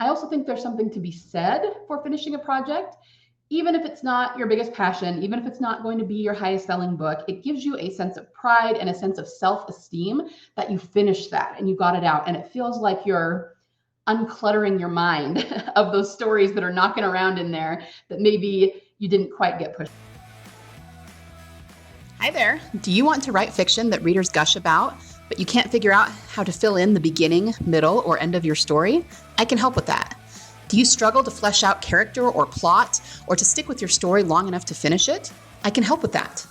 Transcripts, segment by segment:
I also think there's something to be said for finishing a project. Even if it's not your biggest passion, even if it's not going to be your highest selling book, it gives you a sense of pride and a sense of self-esteem that you finished that and you got it out. And it feels like you're uncluttering your mind of those stories that are knocking around in there that maybe you didn't quite get pushed. Hi there. Do you want to write fiction that readers gush about, but you can't figure out how to fill in the beginning, middle, or end of your story? I can help with that. Do you struggle to flesh out character or plot, or to stick with your story long enough to finish it? I can help with that.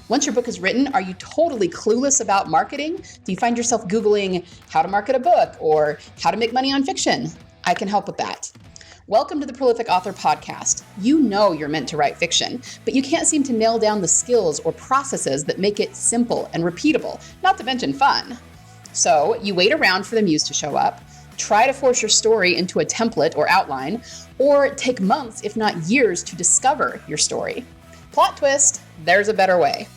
Once your book is written, are you totally clueless about marketing? Do you find yourself Googling how to market a book or how to make money on fiction? I can help with that. Welcome to the Prolific Author Podcast. You know you're meant to write fiction, but you can't seem to nail down the skills or processes that make it simple and repeatable, not to mention fun. So you wait around for the muse to show up, try to force your story into a template or outline, or take months, if not years, to discover your story. Plot twist, there's a better way.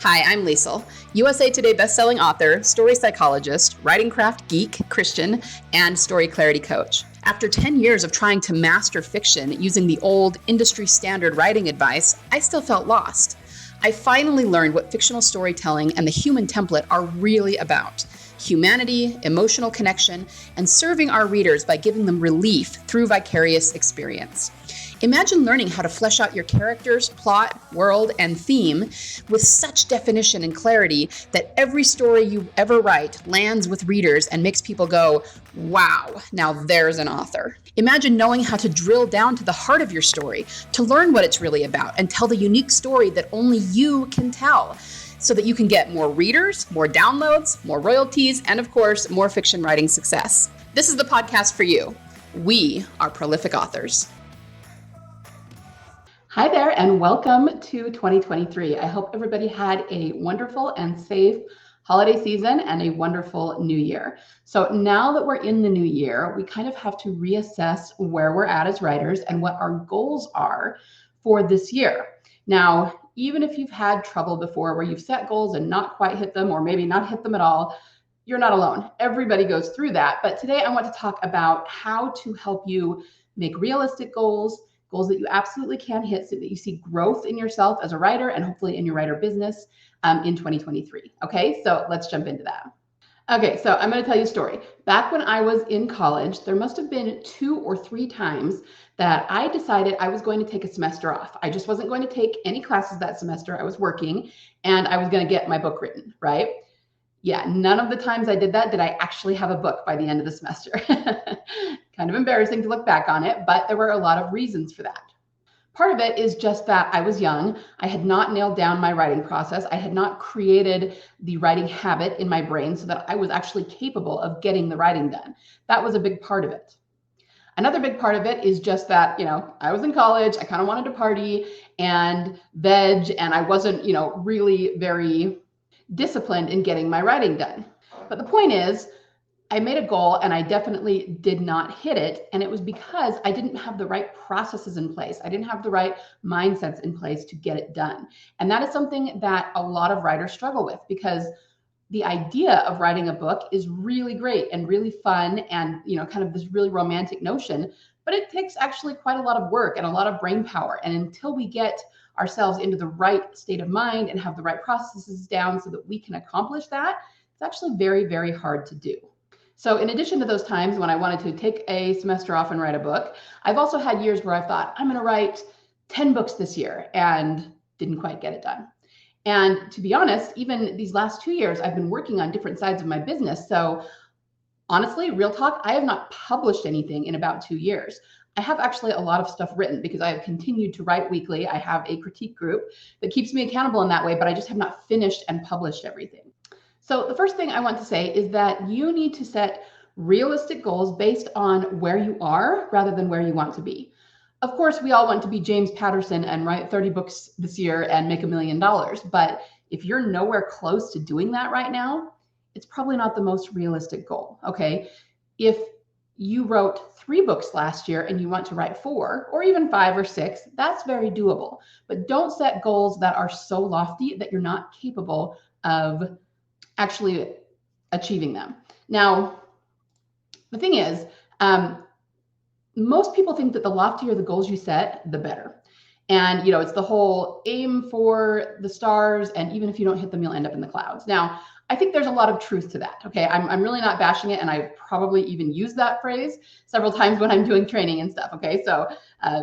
Hi, I'm Liesl, USA Today bestselling author, story psychologist, writing craft geek, Christian, and story clarity coach. After 10 years of trying to master fiction using the old industry standard writing advice, I still felt lost. I finally learned what fictional storytelling and the human template are really about. Humanity, emotional connection, and serving our readers by giving them relief through vicarious experience. Imagine learning how to flesh out your characters, plot, world, and theme with such definition and clarity that every story you ever write lands with readers and makes people go, wow, now there's an author. Imagine knowing how to drill down to the heart of your story, to learn what it's really about, and tell the unique story that only you can tell, so that you can get more readers, more downloads, more royalties, and of course, more fiction writing success. This is the podcast for you. We are prolific authors. Hi there, and welcome to 2023. I hope everybody had a wonderful and safe holiday season and a wonderful new year. So now that we're in the new year, we kind of have to reassess where we're at as writers and what our goals are for this year. Now, even if you've had trouble before where you've set goals and not quite hit them, or maybe not hit them at all, you're not alone. Everybody goes through that. But today I want to talk about how to help you make realistic goals that you absolutely can hit so that you see growth in yourself as a writer and hopefully in your writer business in 2023. Okay, so let's jump into that. Okay, so I'm going to tell you a story. Back when I was in college, there must have been 2 or 3 times that I decided I was going to take a semester off. I just wasn't going to take any classes that semester. I was working and I was going to get my book written, right? Yeah, none of the times I did that did I actually have a book by the end of the semester. Kind of embarrassing to look back on it, but there were a lot of reasons for that. Part of it is just that I was young. I had not nailed down my writing process. I had not created the writing habit in my brain so that I was actually capable of getting the writing done. That was a big part of it. Another big part of it is just that, I was in college, I kind of wanted to party and veg, and I wasn't, really very disciplined in getting my writing done. But the point is, I made a goal and I definitely did not hit it. And it was because I didn't have the right processes in place. I didn't have the right mindsets in place to get it done. And that is something that a lot of writers struggle with, because the idea of writing a book is really great and really fun and, kind of this really romantic notion, but it takes actually quite a lot of work and a lot of brain power. And until we get ourselves into the right state of mind and have the right processes down so that we can accomplish that, it's actually very, very hard to do. So in addition to those times when I wanted to take a semester off and write a book, I've also had years where I thought, I'm going to write 10 books this year, and didn't quite get it done. And to be honest, even these last 2 years, I've been working on different sides of my business. So honestly, real talk, I have not published anything in about 2 years. I have actually a lot of stuff written because I have continued to write weekly. I have a critique group that keeps me accountable in that way, but I just have not finished and published everything. So the first thing I want to say is that you need to set realistic goals based on where you are rather than where you want to be. Of course, we all want to be James Patterson and write 30 books this year and make $1 million. But if you're nowhere close to doing that right now, it's probably not the most realistic goal. Okay. If you wrote 3 books last year and you want to write 4 or even 5 or 6, that's very doable. But don't set goals that are so lofty that you're not capable of actually achieving them. Now, the thing is, most people think that the loftier the goals you set, the better. And, it's the whole aim for the stars. And even if you don't hit them, you'll end up in the clouds. Now, I think there's a lot of truth to that. Okay. I'm really not bashing it. And I've probably even used that phrase several times when I'm doing training and stuff. Okay. So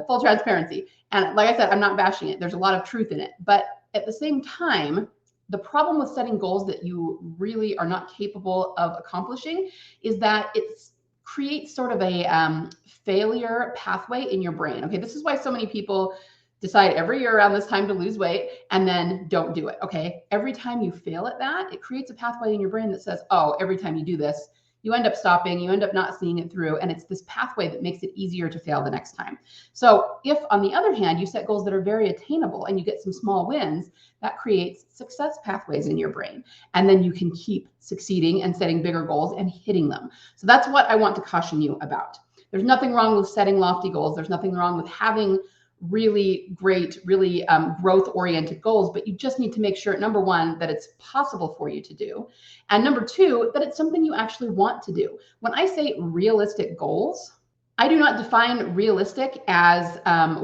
full transparency. And like I said, I'm not bashing it. There's a lot of truth in it. But at the same time, the problem with setting goals that you really are not capable of accomplishing is that it creates sort of a failure pathway in your brain. Okay. This is why so many people decide every year around this time to lose weight and then don't do it. Okay. Every time you fail at that, it creates a pathway in your brain that says, oh, every time you do this, you end up stopping, you end up not seeing it through. And it's this pathway that makes it easier to fail the next time. So if, on the other hand, you set goals that are very attainable and you get some small wins, that creates success pathways in your brain. And then you can keep succeeding and setting bigger goals and hitting them. So that's what I want to caution you about. There's nothing wrong with setting lofty goals. There's nothing wrong with having really great, really growth-oriented goals, but you just need to make sure, number one, that it's possible for you to do. And number two, that it's something you actually want to do. When I say realistic goals, I do not define realistic as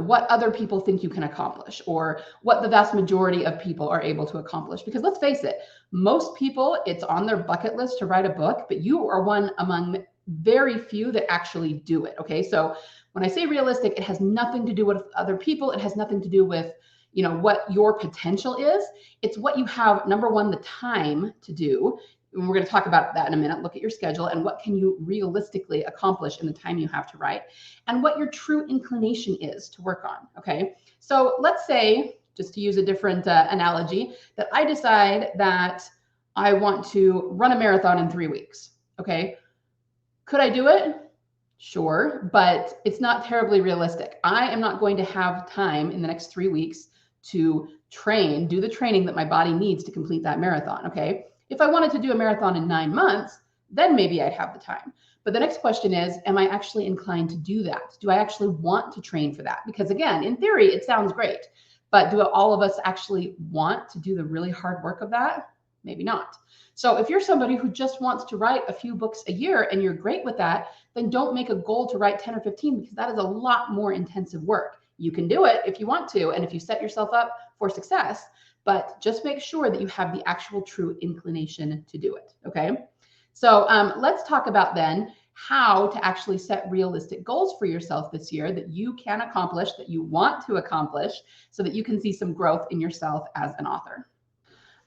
what other people think you can accomplish or what the vast majority of people are able to accomplish. Because let's face it, most people, it's on their bucket list to write a book, but you are one among very few that actually do it. Okay. So when I say realistic, it has nothing to do with other people. It has nothing to do with, what your potential is. It's what you have, number one, the time to do. And we're going to talk about that in a minute. Look at your schedule and what can you realistically accomplish in the time you have to write, and what your true inclination is to work on. Okay. So let's say, just to use a different analogy, that I decide that I want to run a marathon in 3 weeks. Okay. Could I do it? Sure, but it's not terribly realistic. I am not going to have time in the next 3 weeks to do the training that my body needs to complete that marathon. Okay. If I wanted to do a marathon in 9 months, then maybe I'd have the time. But the next question is, am I actually inclined to do that? Do I actually want to train for that? Because again, in theory, it sounds great, but do all of us actually want to do the really hard work of that? Maybe not. So if you're somebody who just wants to write a few books a year and you're great with that, then don't make a goal to write 10 or 15, because that is a lot more intensive work. You can do it if you want to, and if you set yourself up for success, but just make sure that you have the actual true inclination to do it. Okay. So let's talk about then how to actually set realistic goals for yourself this year that you can accomplish, that you want to accomplish, so that you can see some growth in yourself as an author.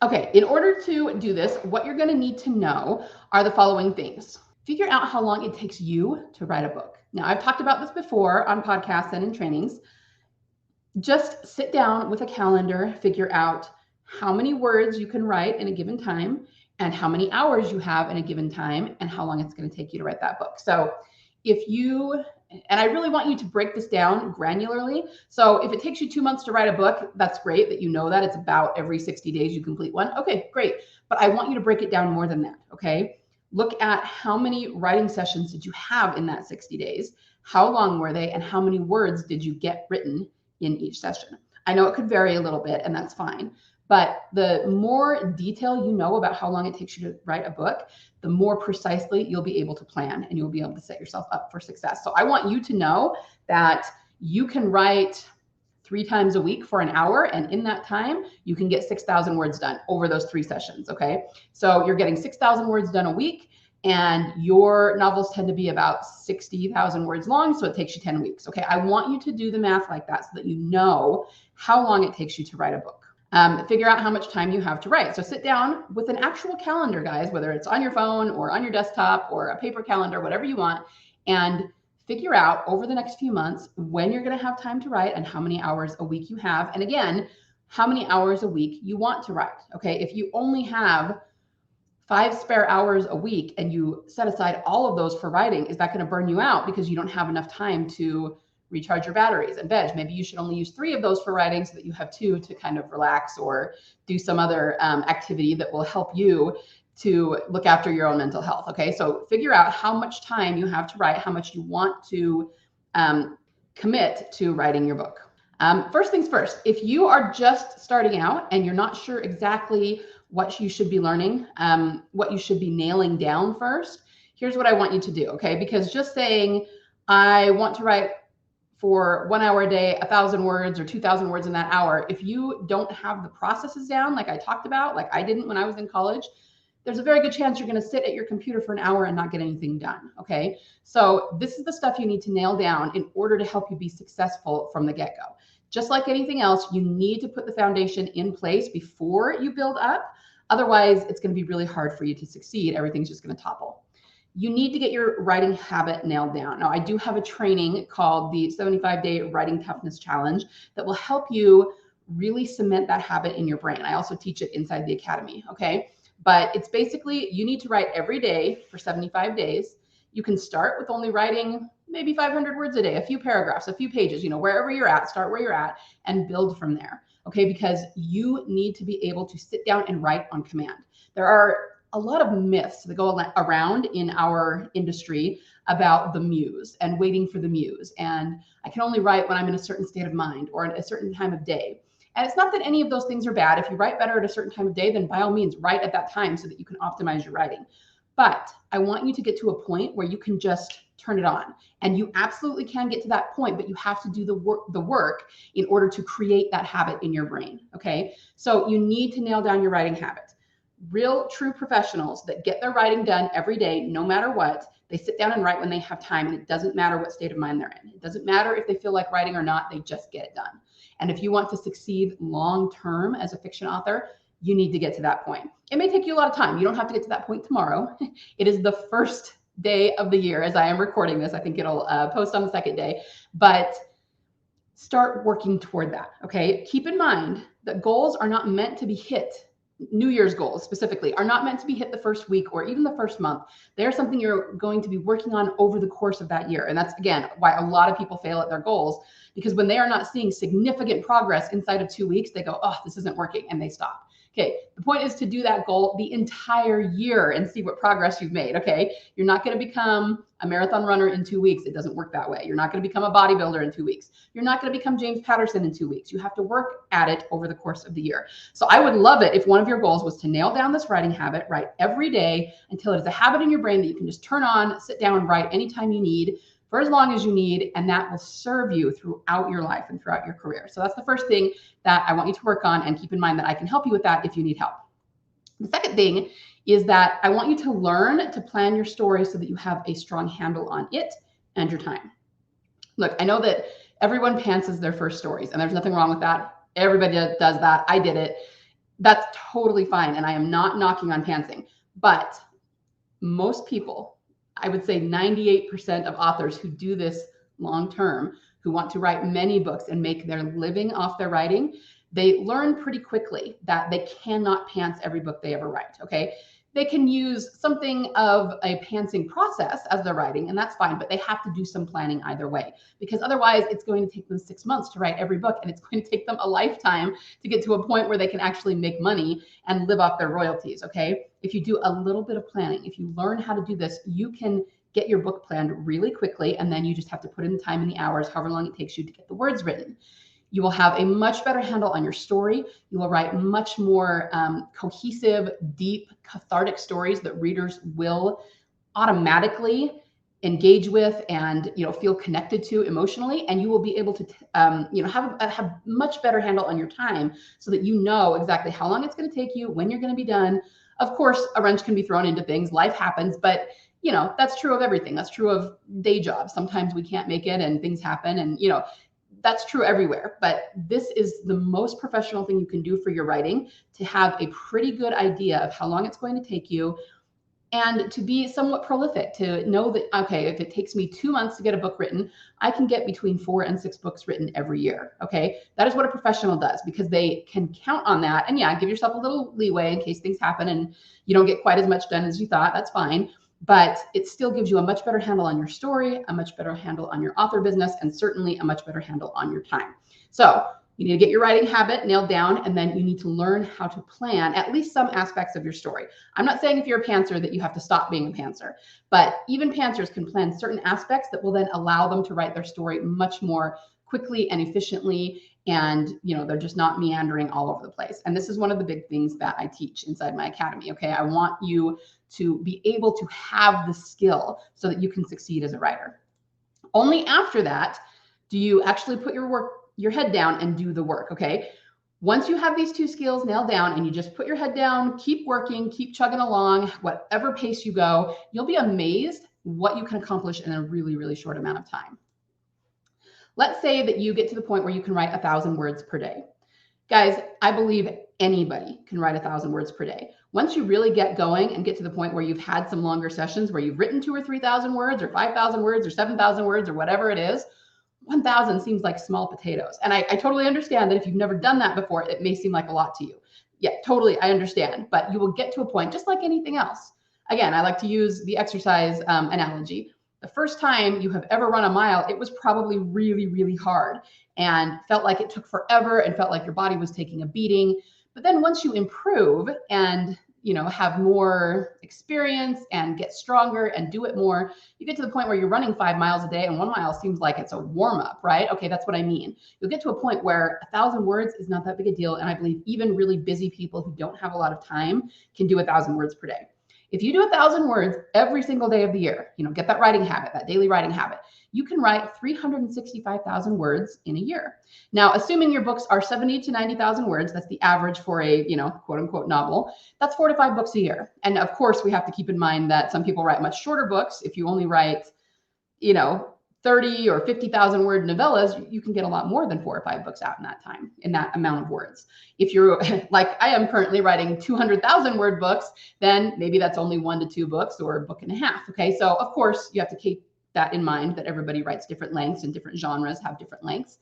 Okay, in order to do this, what you're going to need to know are the following things. Figure out how long it takes you to write a book. Now, I've talked about this before on podcasts and in trainings. Just sit down with a calendar, figure out how many words you can write in a given time and how many hours you have in a given time and how long it's going to take you to write that book. So and I really want you to break this down granularly. So if it takes you 2 months to write a book, that's great that you know that it's about every 60 days you complete one. Okay, great. But I want you to break it down more than that. Okay. Look at how many writing sessions did you have in that 60 days? How long were they? And how many words did you get written in each session? I know it could vary a little bit, and that's fine. But the more detail you know about how long it takes you to write a book, the more precisely you'll be able to plan and you'll be able to set yourself up for success. So I want you to know that you can write 3 times a week for an hour, and in that time, you can get 6,000 words done over those 3 sessions. Okay. So you're getting 6,000 words done a week, and your novels tend to be about 60,000 words long. So it takes you 10 weeks. Okay. I want you to do the math like that so that you know how long it takes you to write a book. Figure out how much time you have to write. So sit down with an actual calendar, guys, whether it's on your phone or on your desktop or a paper calendar, whatever you want, and figure out over the next few months when you're going to have time to write and how many hours a week you have. And again, how many hours a week you want to write. Okay. If you only have 5 spare hours a week and you set aside all of those for writing, is that going to burn you out because you don't have enough time to recharge your batteries and veg? Maybe you should only use 3 of those for writing so that you have 2 to kind of relax or do some other activity that will help you to look after your own mental health. Okay. So figure out how much time you have to write, how much you want to commit to writing your book. First things first, if you are just starting out and you're not sure exactly what you should be learning, what you should be nailing down first, here's what I want you to do. Okay. Because just saying, I want to write for 1 hour a day, 1,000 words or 2,000 words in that hour. If you don't have the processes down, like I talked about, like I didn't when I was in college, there's a very good chance you're going to sit at your computer for an hour and not get anything done. Okay. So this is the stuff you need to nail down in order to help you be successful from the get-go. Just like anything else, you need to put the foundation in place before you build up. Otherwise, it's going to be really hard for you to succeed. Everything's just going to topple. You need to get your writing habit nailed down. Now, I do have a training called the 75-Day Writing Toughness Challenge that will help you really cement that habit in your brain. I also teach it inside the academy, okay? But it's basically, you need to write every day for 75 days. You can start with only writing maybe 500 words a day, a few paragraphs, a few pages, wherever you're at, start where you're at and build from there, okay? Because you need to be able to sit down and write on command. There are a lot of myths that go around in our industry about the muse and waiting for the muse. And I can only write when I'm in a certain state of mind or at a certain time of day. And it's not that any of those things are bad. If you write better at a certain time of day, then by all means, write at that time so that you can optimize your writing. But I want you to get to a point where you can just turn it on. And you absolutely can get to that point, but you have to do the work in order to create that habit in your brain, okay? So you need to nail down your writing habit. Real, true professionals that get their writing done every day, no matter what, they sit down and write when they have time, and it doesn't matter what state of mind they're in. It doesn't matter if they feel like writing or not, they just get it done. And if you want to succeed long-term as a fiction author, you need to get to that point. It may take you a lot of time. You don't have to get to that point tomorrow. It is the first day of the year as I am recording this. I think it'll post on the second day, but start working toward that, okay? Keep in mind that goals are not meant to be hit. New Year's goals specifically are not meant to be hit the first week or even the first month. They're something you're going to be working on over the course of that year. And that's, again, why a lot of people fail at their goals, because when they are not seeing significant progress inside of 2 weeks, they go, oh, this isn't working, and they stop. Okay, the point is to do that goal the entire year and see what progress you've made, okay? You're not gonna become a marathon runner in 2 weeks. It doesn't work that way. You're not gonna become a bodybuilder in 2 weeks. You're not gonna become James Patterson in 2 weeks. You have to work at it over the course of the year. So I would love it if one of your goals was to nail down this writing habit, write every day until it is a habit in your brain that you can just turn on, sit down, write anytime you need, for as long as you need, and that will serve you throughout your life and throughout your career. So that's the first thing that I want you to work on, and keep in mind that I can help you with that if you need help. The second thing is that I want you to learn to plan your story so that you have a strong handle on it and your time. Look, I know that everyone pantses their first stories, and there's nothing wrong with that. Everybody does that. I did it. That's totally fine, and I am not knocking on pantsing, but most people, I would say 98% of authors who do this long-term, who want to write many books and make their living off their writing, they learn pretty quickly that they cannot pants every book they ever write, okay? They can use something of a pantsing process as they're writing, and that's fine, but they have to do some planning either way, because otherwise it's going to take them 6 months to write every book, and it's going to take them a lifetime to get to a point where they can actually make money and live off their royalties, okay? If you do a little bit of planning, if you learn how to do this, you can get your book planned really quickly, and then you just have to put in the time and the hours, however long it takes you to get the words written. You will have a much better handle on your story. You will write much more cohesive, deep, cathartic stories that readers will automatically engage with and feel connected to emotionally, and you will be able to have much better handle on your time, so that you know exactly how long it's going to take you, when you're going to be done. Of course, a wrench can be thrown into things. Life happens, but that's true of everything. That's true of day jobs. Sometimes we can't make it and things happen, and that's true everywhere. But this is the most professional thing you can do for your writing, to have a pretty good idea of how long it's going to take you, and to be somewhat prolific, to know that, okay, if it takes me 2 months to get a book written, I can get between 4 and 6 books written every year, okay? That is what a professional does, because they can count on that. And yeah, give yourself a little leeway in case things happen and you don't get quite as much done as you thought. That's fine. But it still gives you a much better handle on your story, a much better handle on your author business, and certainly a much better handle on your time. So you need to get your writing habit nailed down, and then you need to learn how to plan at least some aspects of your story. I'm not saying if you're a pantser that you have to stop being a pantser, but even pantsers can plan certain aspects that will then allow them to write their story much more quickly and efficiently, and they're just not meandering all over the place. And this is one of the big things that I teach inside my academy, okay? I want you to be able to have the skill so that you can succeed as a writer. Only after that do you actually put your head down and do the work, okay? Once you have these two skills nailed down and you just put your head down, keep working, keep chugging along, whatever pace you go, you'll be amazed what you can accomplish in a really, really short amount of time. Let's say that you get to the point where you can write 1,000 words per day. Guys, I believe anybody can write 1,000 words per day. Once you really get going and get to the point where you've had some longer sessions where you've written 2,000 or 3,000 words or 5,000 words or 7,000 words or whatever it is, 1,000 seems like small potatoes. And I totally understand that if you've never done that before, it may seem like a lot to you. Yeah, totally, I understand. But you will get to a point, just like anything else. Again, I like to use the exercise analogy. The first time you have ever run a mile, it was probably really, really hard and felt like it took forever and felt like your body was taking a beating. But then once you improve and have more experience and get stronger and do it more, you get to the point where you're running 5 miles a day and 1 mile seems like it's a warm up, right? Okay, that's what I mean. You'll get to a point where 1,000 words is not that big a deal. And I believe even really busy people who don't have a lot of time can do 1,000 words per day. If you do 1,000 words every single day of the year, get that writing habit, that daily writing habit, you can write 365,000 words in a year. Now, assuming your books are 70 to 90,000 words, that's the average for a, quote unquote novel, that's 4 to 5 books a year. And of course, we have to keep in mind that some people write much shorter books. If you only write, 30 or 50,000 word novellas, you can get a lot more than 4 or 5 books out in that time, in that amount of words. If you're like I am currently writing 200,000 word books, then maybe that's only 1 to 2 books or a book and a half. Okay, so of course you have to keep that in mind, that everybody writes different lengths and different genres have different lengths.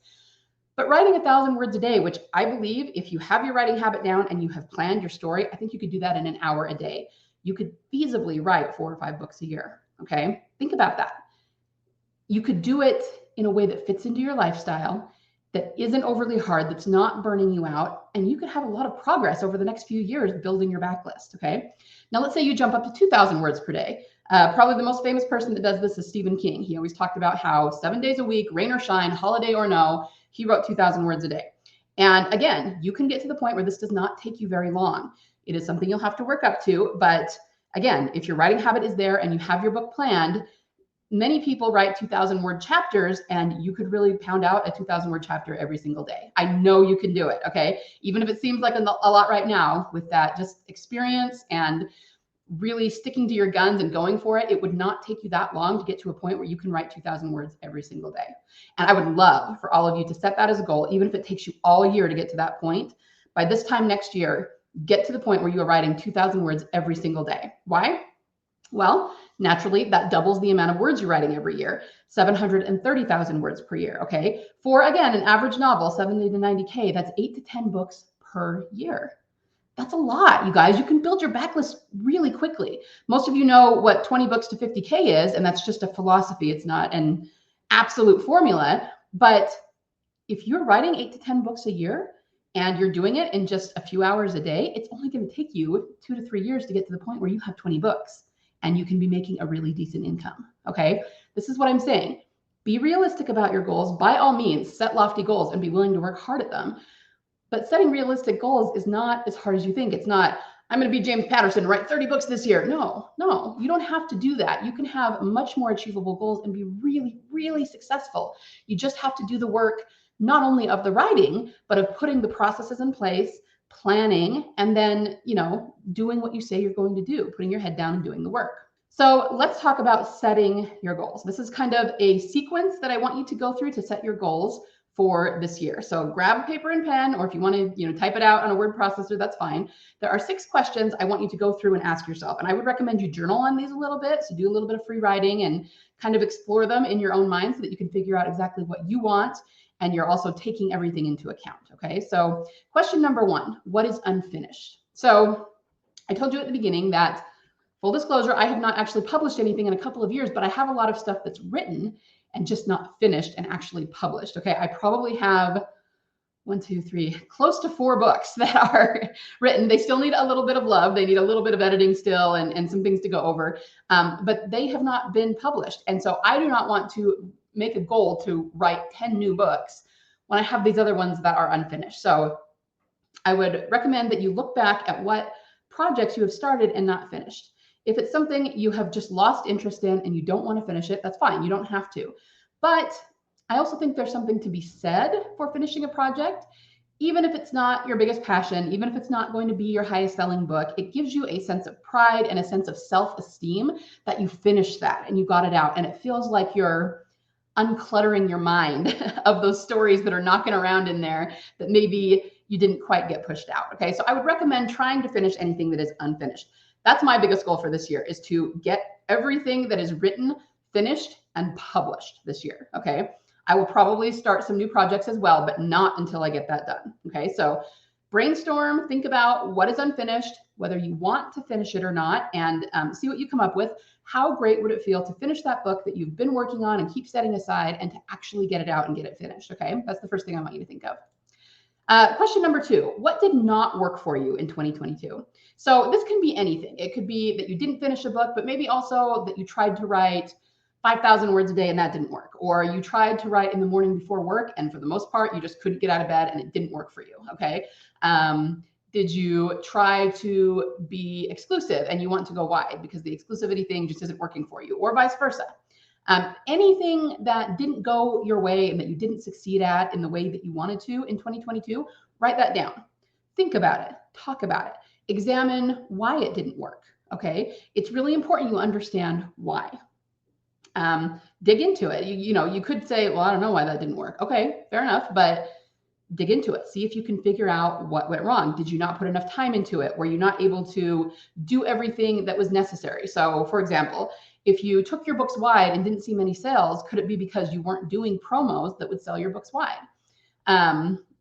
But writing 1,000 words a day, which I believe if you have your writing habit down and you have planned your story, I think you could do that in an hour a day. You could feasibly write 4 or 5 books a year. Okay, think about that. You could do it in a way that fits into your lifestyle, that isn't overly hard, that's not burning you out, and you could have a lot of progress over the next few years building your backlist, okay? Now, let's say you jump up to 2,000 words per day. Probably the most famous person that does this is Stephen King. He always talked about how 7 days a week, rain or shine, holiday or no, he wrote 2,000 words a day. And again, you can get to the point where this does not take you very long. It is something you'll have to work up to, but again, if your writing habit is there and you have your book planned, many people write 2,000 word chapters, and you could really pound out a 2,000 word chapter every single day. I know you can do it, okay? Even if it seems like a lot right now, with that just experience and really sticking to your guns and going for it, it would not take you that long to get to a point where you can write 2,000 words every single day. And I would love for all of you to set that as a goal, even if it takes you all year to get to that point. By this time next year, get to the point where you are writing 2,000 words every single day. Why? Well, naturally, that doubles the amount of words you're writing every year, 730,000 words per year, okay? For, again, an average novel, 70 to 90K, that's 8 to 10 books per year. That's a lot, you guys. You can build your backlist really quickly. Most of you know what 20 books to 50K is, and that's just a philosophy. It's not an absolute formula. But if you're writing 8 to 10 books a year and you're doing it in just a few hours a day, it's only going to take you 2 to 3 years to get to the point where you have 20 books. And you can be making a really decent income, okay? This is what I'm saying. Be realistic about your goals. By all means, set lofty goals and be willing to work hard at them. But setting realistic goals is not as hard as you think. It's not, I'm going to be James Patterson, write 30 books this year. No, you don't have to do that. You can have much more achievable goals and be really, really successful. You just have to do the work, not only of the writing, but of putting the processes in place, planning, and then, doing what you say you're going to do, putting your head down and doing the work. So let's talk about setting your goals. This is kind of a sequence that I want you to go through to set your goals for this year. So grab paper and pen, or if you want to, type it out on a word processor, that's fine. There are 6 questions I want you to go through and ask yourself. And I would recommend you journal on these a little bit. So do a little bit of free writing and kind of explore them in your own mind so that you can figure out exactly what you want. And you're also taking everything into account, okay? So question number 1, what is unfinished? So I told you at the beginning that, full disclosure, I have not actually published anything in a couple of years, but I have a lot of stuff that's written and just not finished and actually published, okay? I probably have 1, 2, 3, close to 4 books that are written. They still need a little bit of love. They need a little bit of editing still and some things to go over, but they have not been published. And so I do not want to make a goal to write 10 new books when I have these other ones that are unfinished. So I would recommend that you look back at what projects you have started and not finished. If it's something you have just lost interest in and you don't want to finish it, that's fine. You don't have to. But I also think there's something to be said for finishing a project. Even if it's not your biggest passion, even if it's not going to be your highest selling book, it gives you a sense of pride and a sense of self-esteem that you finished that and you got it out. And it feels like you're uncluttering your mind of those stories that are knocking around in there that maybe you didn't quite get pushed out. Okay, so I would recommend trying to finish anything that is unfinished. That's my biggest goal for this year, is to get everything that is written finished and published this year. Okay, I will probably start some new projects as well, but not until I get that done. Okay, so brainstorm, think about what is unfinished, whether you want to finish it or not, and see what you come up with. How great would it feel to finish that book that you've been working on and keep setting aside, and to actually get it out and get it finished? Okay, that's the first thing I want you to think of. Question number 2, what did not work for you in 2022? So this can be anything. It could be that you didn't finish a book, but maybe also that you tried to write 5,000 words a day and that didn't work. Or you tried to write in the morning before work, and for the most part, you just couldn't get out of bed and it didn't work for you, okay? Did you try to be exclusive and you want to go wide because the exclusivity thing just isn't working for you, or vice versa? Anything that didn't go your way and that you didn't succeed at in the way that you wanted to in 2022, write that down. Think about it, talk about it, examine why it didn't work, okay? It's really important you understand why. Dig into it. You could say, well, I don't know why that didn't work. Okay, fair enough, but dig into it. See if you can figure out what went wrong. Did you not put enough time into it? Were you not able to do everything that was necessary? So for example, if you took your books wide and didn't see many sales, could it be because you weren't doing promos that would sell your books wide?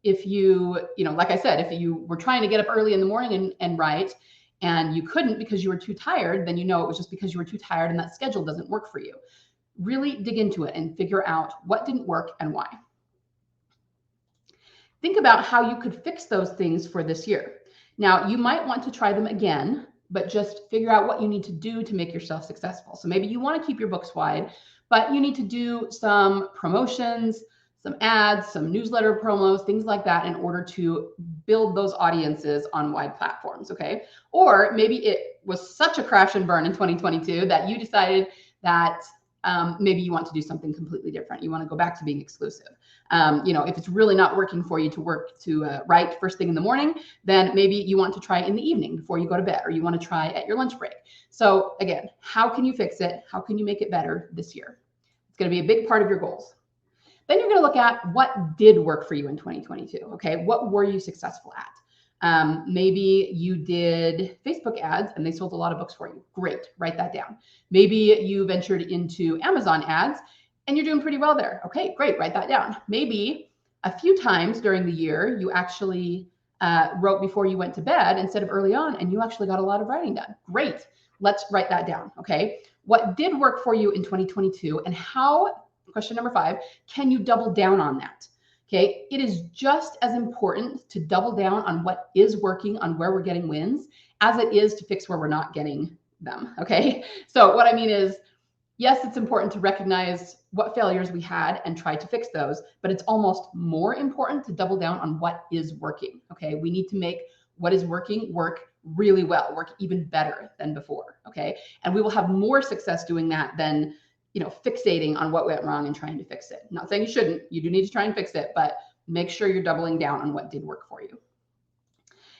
If you, like I said, if you were trying to get up early in the morning and write, and you couldn't because you were too tired, then it was just because you were too tired and that schedule doesn't work for you. Really dig into it and figure out what didn't work and why. Think about how you could fix those things for this year. Now, you might want to try them again, but just figure out what you need to do to make yourself successful. So maybe you want to keep your books wide, but you need to do some promotions, some ads, some newsletter promos, things like that in order to build those audiences on wide platforms, okay? Or maybe it was such a crash and burn in 2022 that you decided that maybe you want to do something completely different. You want to go back to being exclusive. If it's really not working for you to write first thing in the morning, then maybe you want to try in the evening before you go to bed, or you want to try at your lunch break. So again, how can you fix it? How can you make it better this year? It's going to be a big part of your goals. Then you're going to look at what did work for you in 2022. Okay, what were you successful at? Maybe you did Facebook ads and they sold a lot of books for you. Great, write that down. Maybe you ventured into Amazon ads and you're doing pretty well there. Okay, great, write that down. Maybe a few times during the year, you actually wrote before you went to bed instead of early on, and you actually got a lot of writing done. Great, let's write that down, okay? What did work for you in 2022, and how, question number 5, can you double down on that? Okay, it is just as important to double down on what is working, on where we're getting wins, as it is to fix where we're not getting them, okay? So what I mean is, yes, it's important to recognize what failures we had and try to fix those, but it's almost more important to double down on what is working, okay? We need to make what is working work really well, work even better than before, okay? And we will have more success doing that than fixating on what went wrong and trying to fix it. Not saying you shouldn't, you do need to try and fix it, but make sure you're doubling down on what did work for you.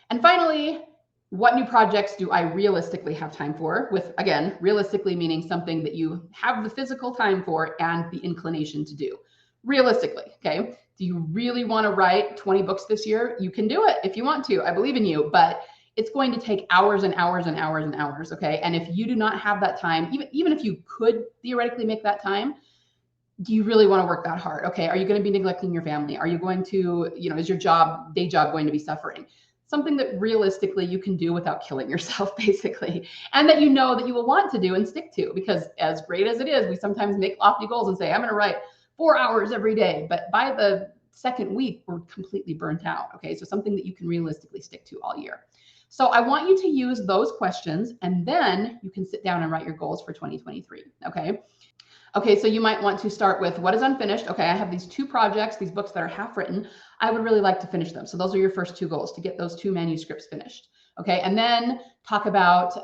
And finally, what new projects do I realistically have time for? With, again, realistically meaning something that you have the physical time for and the inclination to do. Realistically, okay? Do you really want to write 20 books this year? You can do it if you want to. I believe in you, but it's going to take hours and hours and hours and hours, okay? And if you do not have that time, even if you could theoretically make that time, do you really want to work that hard? Okay, are you going to be neglecting your family? Are you going to, is your day job going to be suffering? Something that realistically you can do without killing yourself, basically, and that you know that you will want to do and stick to, because as great as it is, we sometimes make lofty goals and say, I'm going to write 4 hours every day, but by the second week, we're completely burnt out, okay? So something that you can realistically stick to all year. So I want you to use those questions, and then you can sit down and write your goals for 2023, okay? Okay, so you might want to start with what is unfinished. Okay, I have these 2 projects, these books that are half written. I would really like to finish them. So those are your first 2 goals, to get those 2 manuscripts finished. Okay, and then talk about,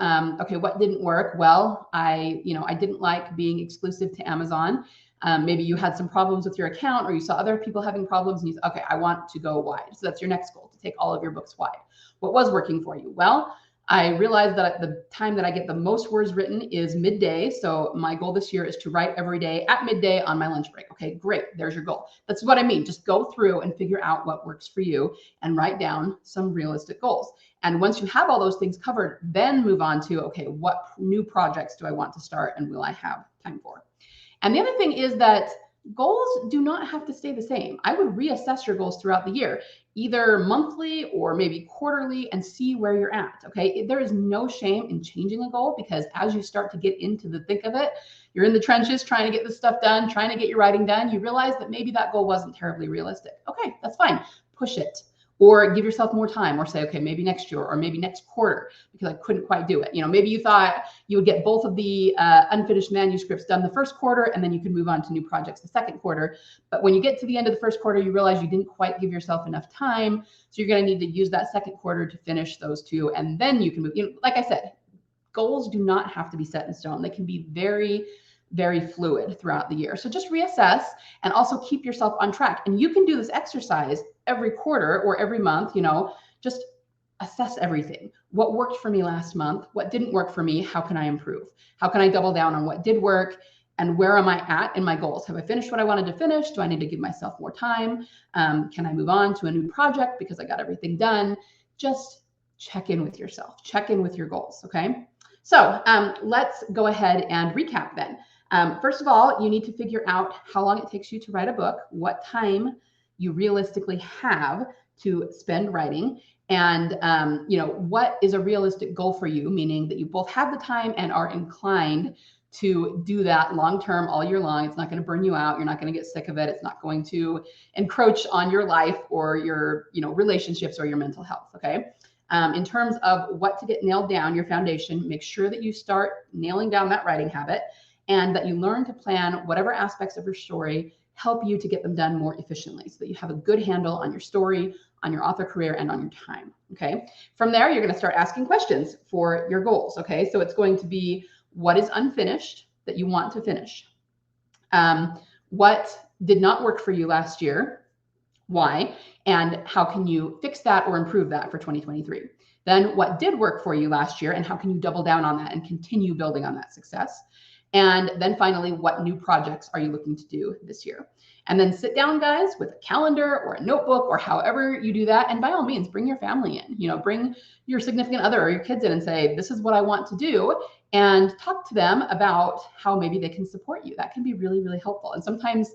okay, what didn't work? Well, I didn't like being exclusive to Amazon. Maybe you had some problems with your account, or you saw other people having problems and you said, okay, I want to go wide. So that's your next goal, to take all of your books wide. What was working for you? Well, I realized that at the time that I get the most words written is midday. So my goal this year is to write every day at midday on my lunch break. Okay, great. There's your goal. That's what I mean. Just go through and figure out what works for you and write down some realistic goals. And once you have all those things covered, then move on to, okay, what new projects do I want to start and will I have time for? And the other thing is that goals do not have to stay the same. I would reassess your goals throughout the year, either monthly or maybe quarterly, and see where you're at. Okay. There is no shame in changing a goal, because as you start to get into the thick of it, you're in the trenches trying to get this stuff done, trying to get your writing done. You realize that maybe that goal wasn't terribly realistic. Okay, that's fine. Push it. Or give yourself more time, or say, okay, maybe next year or maybe next quarter, because I couldn't quite do it. Maybe you thought you would get both of the unfinished manuscripts done the first quarter, and then you could move on to new projects the second quarter. But when you get to the end of the first quarter, you realize you didn't quite give yourself enough time. So you're going to need to use that second quarter to finish those two, and then you can move. Like I said, goals do not have to be set in stone. They can be very, very fluid throughout the year. So just reassess and also keep yourself on track. And you can do this exercise every quarter or every month, just assess everything. What worked for me last month? What didn't work for me? How can I improve? How can I double down on what did work? And where am I at in my goals? Have I finished what I wanted to finish? Do I need to give myself more time? Can I move on to a new project because I got everything done? Just check in with yourself, check in with your goals. Okay. So let's go ahead and recap then. First of all, you need to figure out how long it takes you to write a book, what time you realistically have to spend writing, and what is a realistic goal for you, meaning that you both have the time and are inclined to do that long term all year long. It's not going to burn you out. You're not going to get sick of it. It's not going to encroach on your life or your relationships or your mental health. Okay. In terms of what to get nailed down, your foundation, make sure that you start nailing down that writing habit, and that you learn to plan whatever aspects of your story help you to get them done more efficiently, so that you have a good handle on your story, on your author career, and on your time. Okay. From there, you're going to start asking questions for your goals. Okay. So it's going to be, what is unfinished that you want to finish? What did not work for you last year? Why? And how can you fix that or improve that for 2023? Then what did work for you last year, and how can you double down on that and continue building on that success? And then finally, what new projects are you looking to do this year? And then sit down, guys, with a calendar or a notebook or however you do that. And by all means, bring your family in, bring your significant other or your kids in and say, this is what I want to do. And talk to them about how maybe they can support you. That can be really, really helpful. And sometimes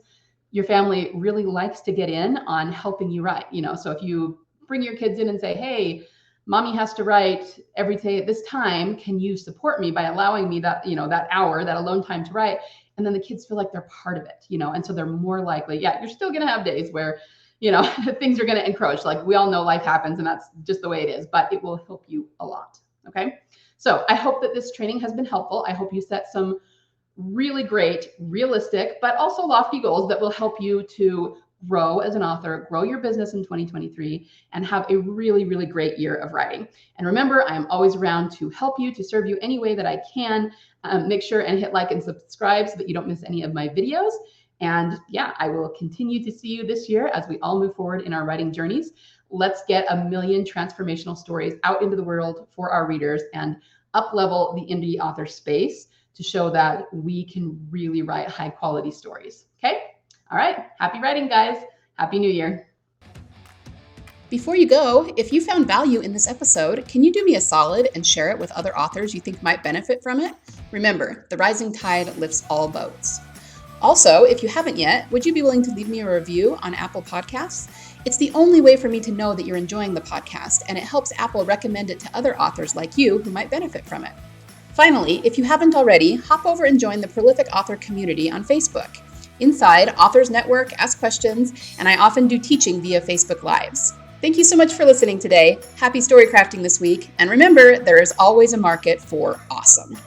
your family really likes to get in on helping you write. So if you bring your kids in and say, hey, mommy has to write every day at this time, can you support me by allowing me that, that hour, that alone time to write? And then the kids feel like they're part of it, and so they're more likely, you're still going to have days where, things are going to encroach. Like we all know life happens and that's just the way it is, but it will help you a lot. Okay. So I hope that this training has been helpful. I hope you set some really great, realistic, but also lofty goals that will help you to grow as an author, grow your business in 2023, and have a really, really great year of writing. And remember, I am always around to help you, to serve you any way that I can. Make sure and hit like and subscribe so that you don't miss any of my videos. And I will continue to see you this year as we all move forward in our writing journeys. Let's get 1 million transformational stories out into the world for our readers and up-level the indie author space to show that we can really write high quality stories. Okay? All right. Happy writing, guys. Happy New Year. Before you go, if you found value in this episode, can you do me a solid and share it with other authors you think might benefit from it? Remember, the rising tide lifts all boats. Also, if you haven't yet, would you be willing to leave me a review on Apple Podcasts? It's the only way for me to know that you're enjoying the podcast, and it helps Apple recommend it to other authors like you who might benefit from it. Finally, if you haven't already, hop over and join the Prolific Author community on Facebook. Inside, authors network, ask questions, and I often do teaching via Facebook Lives. Thank you so much for listening today. Happy story crafting this week. And remember, there is always a market for awesome.